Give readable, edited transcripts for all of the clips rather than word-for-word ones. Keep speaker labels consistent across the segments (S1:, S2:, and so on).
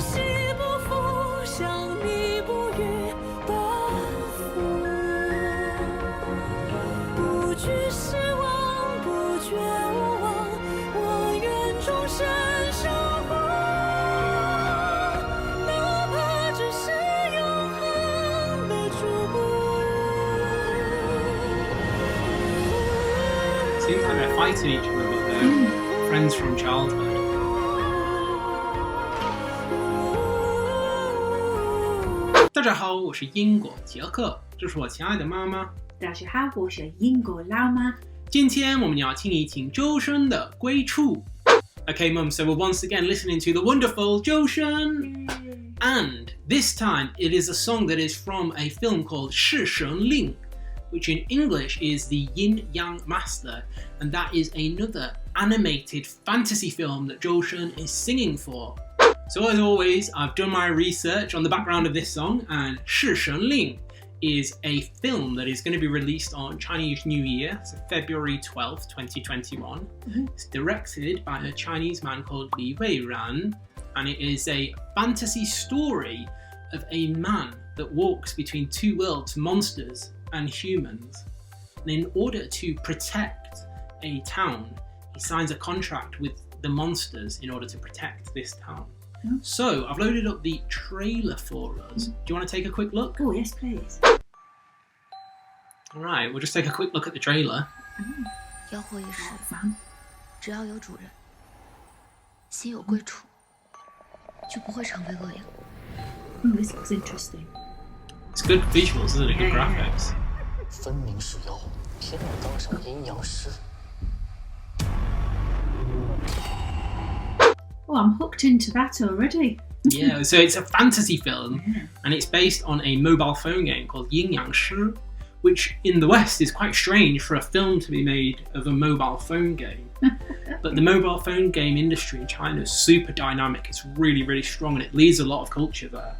S1: 昔不负，想你不渝奔赴，不惧失望，不觉无望，我愿终身守护，哪怕只是永恒的祝福。
S2: Seems like they're fighting each other, but they're friends from childhood. 大家好，我是英国杰克，这是我亲爱的妈妈。
S3: 大家好，我是英国老妈。
S2: 今天我们要听一听周深的《归处》。Okay, Mum, so we're once again listening to the wonderful Zhou Shen. And this time it is a song that is from a film called 是神令, which in English is The Yin Yang Master, and that is another animated fantasy film that Zhou Shen is singing for. So as always, I've done my research on the background of this song, and 是神令 is a film that is going to be released on Chinese New Year, so February 12th, 2021. It's directed by a Chinese man called Li Weiran, and it is a fantasy story of a man that walks between two worlds, monsters and humans. And in order to protect a town, he signs a contract with the monsters in order to protect this town. So I've loaded up the trailer for us. Do you want to take a quick look?
S3: Oh, yes, please.
S2: Alright, we'll just take a quick look at the trailer.
S4: 妖惑一世，只要有主人，心有归处，就不会成为恶羊。
S3: This looks interesting.
S2: It's good visuals, isn't it? Good graphics.
S5: 分明是妖，偏要当上阴阳师。
S3: Oh, I'm hooked into that already.
S2: Yeah, so it's a fantasy film, and it's based on a mobile phone game called Yin Yang Shi, which in the West is quite strange for a film to be made of a mobile phone game. But the mobile phone game industry in China is super dynamic. It's really, really strong, and it leads a lot of culture there.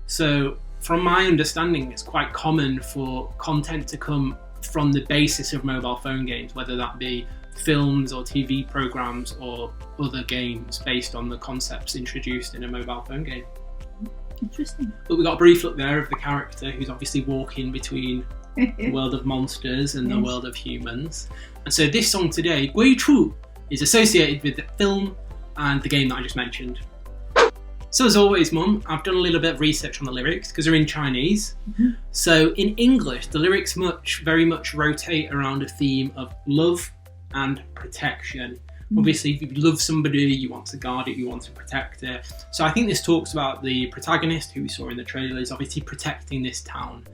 S2: So from my understanding, it's quite common for content to come from the basis of mobile phone games, whether that be films or TV programs or other games based on the concepts introduced in a mobile phone game.
S3: Interesting.
S2: But we got a brief look there of the character who's obviously walking between the world of monsters and the world of humans. And so this song today, 归处, is associated with the film and the game that I just mentioned. So as always, Mum, I've done a little bit of research on the lyrics because they're in Chinese. So in English, the lyrics very much rotate around a theme of love and protection. Obviously, if you love somebody, you want to guard it, you want to protect it. So I think this talks about the protagonist, who we saw in the trailer, is obviously protecting this town.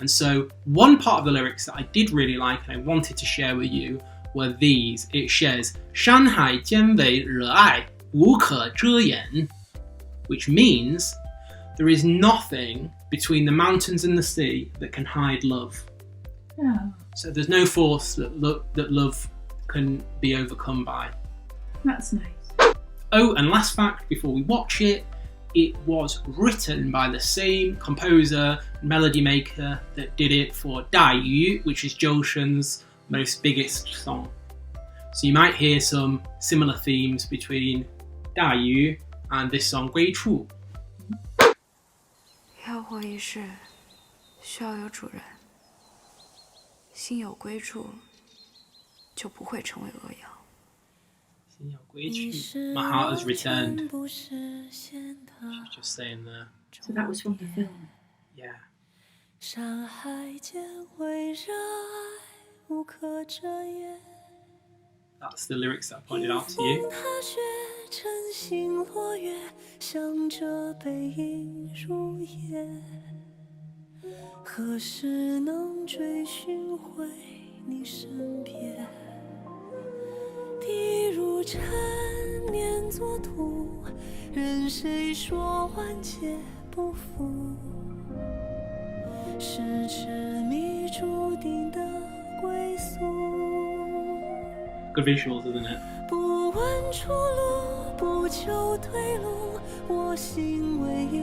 S2: And so one part of the lyrics that I did really like and I wanted to share with you were these. It says, 山海间为热爱，无可遮掩, which means there is nothing between the mountains and the sea that can hide love.
S3: Oh,
S2: So there's no force that love can be overcome by.
S3: that's nice.
S2: Oh, and last fact before we watch it, it was written by the same composer, melody maker that did it for 大鱼, which is Zhou Shen's most biggest song. So you might hear some similar themes between 大鱼 and this song 归处.
S1: 妖惑一世，需要有主人，心有归处，就不会成为恶羊。
S2: My heart has returned. She's just saying there.
S3: So that was from the film.
S2: Yeah.
S1: 山海间为热爱，无可遮掩。
S2: That's the lyrics that I pointed out to you.
S1: 踏雪，晨星落月，向着背影如烟。何时能追寻回你身边？ 地如尘，碾作土，任谁说万劫不复？是痴迷注定的归宿。
S2: Good visuals, isn't it?
S1: 不问出路，不求退路，我心唯一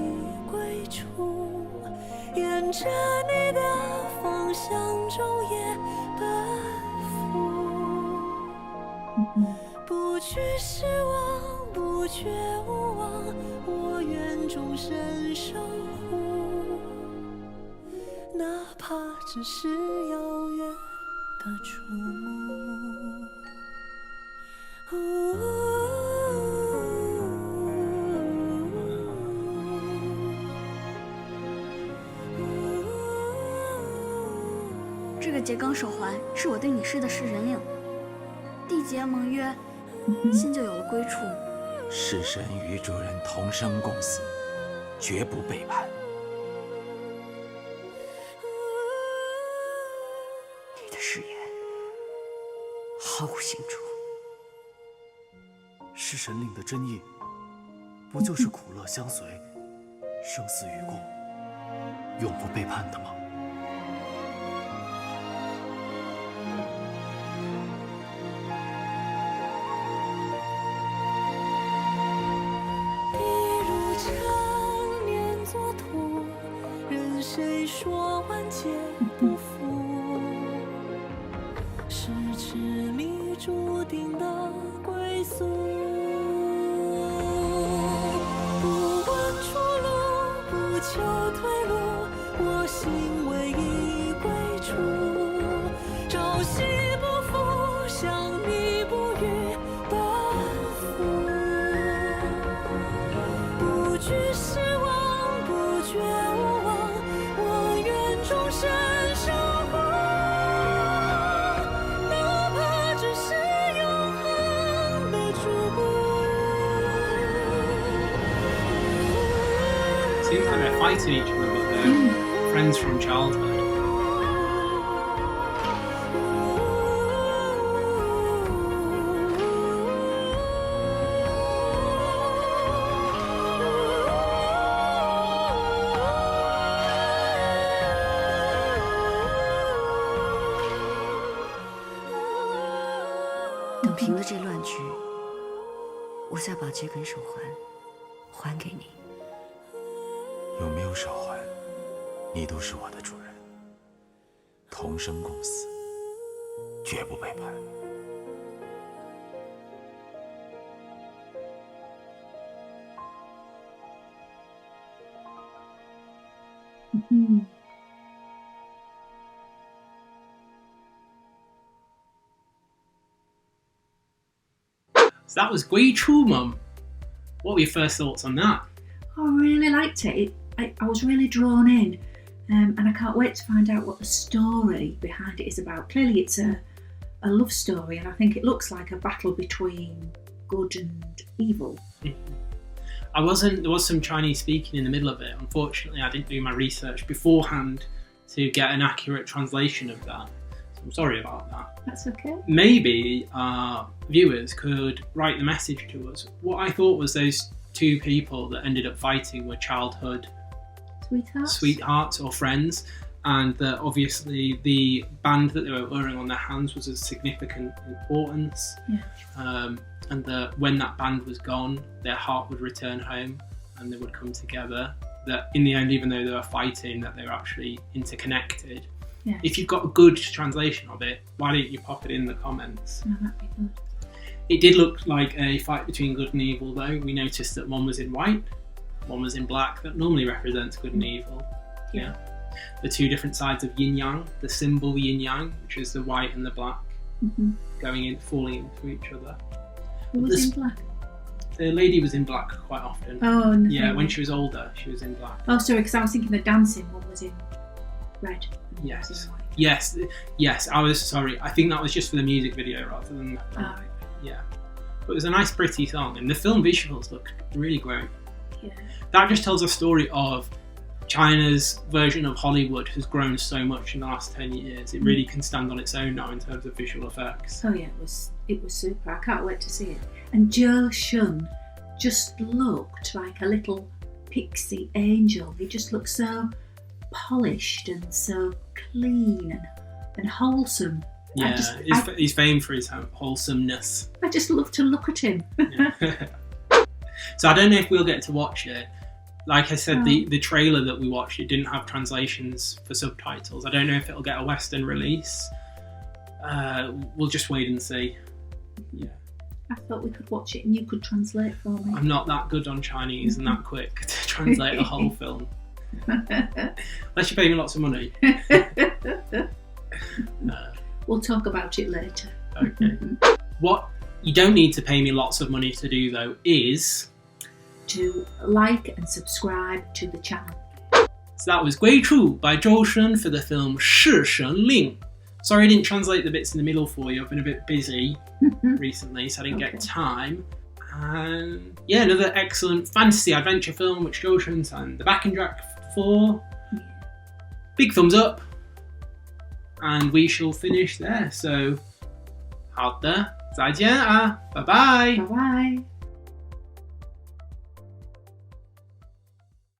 S1: 归处。沿着你的方向昼夜奔赴。 不惧失望，不觉无望，我愿深守护，哪怕只是遥远的触目。
S4: 这个桔梗手环是我对你施的誓人令，缔结盟约，心就有了归处。
S6: 是神与主人同生共死，绝不背叛。
S7: 你的誓言毫无形状。
S5: 是神令的真意，不就是苦乐相随，生死与共，永不背叛的吗？
S1: 谁说万劫不复？是执迷注定的归宿。不问出路，不求退路，我心唯一归处。朝夕不负，想你不语奔赴。不惧失望，不觉无望。终身守护，哪怕只是永恒的祝福。
S2: Seems like they're fighting each other, but they're friends from childhood.
S7: 等平了这乱局，我再把桔梗手环还给你。
S6: 有没有手环，你都是我的主人，同生共死，绝不背叛。
S2: So that was 归处, Mum. What were your first thoughts on that?
S3: I really liked it. I was really drawn in, and I can't wait to find out what the story behind it is about. Clearly, it's a love story, and I think it looks like a battle between good and evil.
S2: There was some Chinese speaking in the middle of it. Unfortunately, I didn't do my research beforehand to get an accurate translation of that. So I'm sorry about that.
S3: That's okay.
S2: Maybe our viewers could write the message to us. What I thought was those two people that ended up fighting were childhood sweethearts or friends, and that obviously the band that they were wearing on their hands was of significant importance.
S3: Yeah.
S2: And that when that band was gone, their heart would return home and they would come together. That in the end, even though they were fighting, that they were actually interconnected.
S3: Yeah.
S2: If you've got a good translation of it, why don't you pop it in the comments?
S3: No, that'd be good.
S2: It did look like a fight between good and evil, though. We noticed that one was in white, one was in black. That normally represents good and evil. Yeah. The two different sides of yin yang, the symbol yin yang, which is the white and the black, falling into each other.
S3: Who was in black?
S2: The lady was in black quite often.
S3: Oh, no.
S2: Yeah, when she was older, she was in black.
S3: Oh, sorry, because I was thinking the dancing one was in red. And
S2: Yes.
S3: one was in white.
S2: Yes, I was sorry. I think that was just for the music video rather than
S3: Oh, right.
S2: Yeah. But it was a nice, pretty song, and the film visuals look really great.
S3: Yeah.
S2: That just tells a story of China's version of Hollywood has grown so much in the last 10 years. It really can stand on its own now in terms of visual effects.
S3: Oh yeah, it was super. I can't wait to see it. And Zhou Shen just looked like a little pixie angel. He just looked so polished and so clean and wholesome.
S2: Yeah, he's famed for his wholesomeness.
S3: I just love to look at him.
S2: Yeah. So I don't know if we'll get to watch it. Like I said, the trailer that we watched, it didn't have translations for subtitles. I don't know if it'll get a Western release. We'll just wait and see. Yeah.
S3: I thought we could watch it and you could translate for me.
S2: I'm not that good on Chinese and that quick to translate a whole film. Unless you pay me lots of money.
S3: We'll talk about it later.
S2: Okay. What you don't need to pay me lots of money to do, though, is
S3: to like and subscribe to the channel.
S2: So that was 归处 by Zhou Shen for the film 侍神令. Sorry I didn't translate the bits in the middle for you. I've been a bit busy recently, so I didn't get time. And yeah, another excellent fantasy adventure film which Zhou Shen signed the backing track for. Big thumbs up. And we shall finish there. So, 好的，再见啊，拜拜。
S3: Bye bye.